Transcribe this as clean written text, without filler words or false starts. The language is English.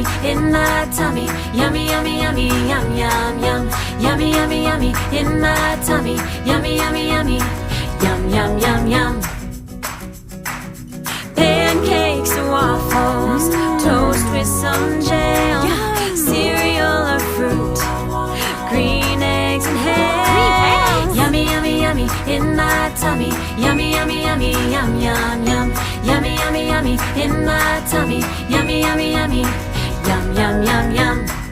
yummy in my tummy. Yummy, yummy, yummy, yum, yum, yum. Yummy, yummy, yummy in my tummy. Yummy, yummy, yummy, yum, yum, yum, yum. Pancakes or waffles, toast with some jam, cereal or fruit, green eggs and ham. Yummy, yummy, yummy in my tummy. Yummy, yummy, yummy, yum, yum, yum. Yummy, yummy, yummy in my tummy. Yummy, yummy, yummy, yum, yum, yum, yum.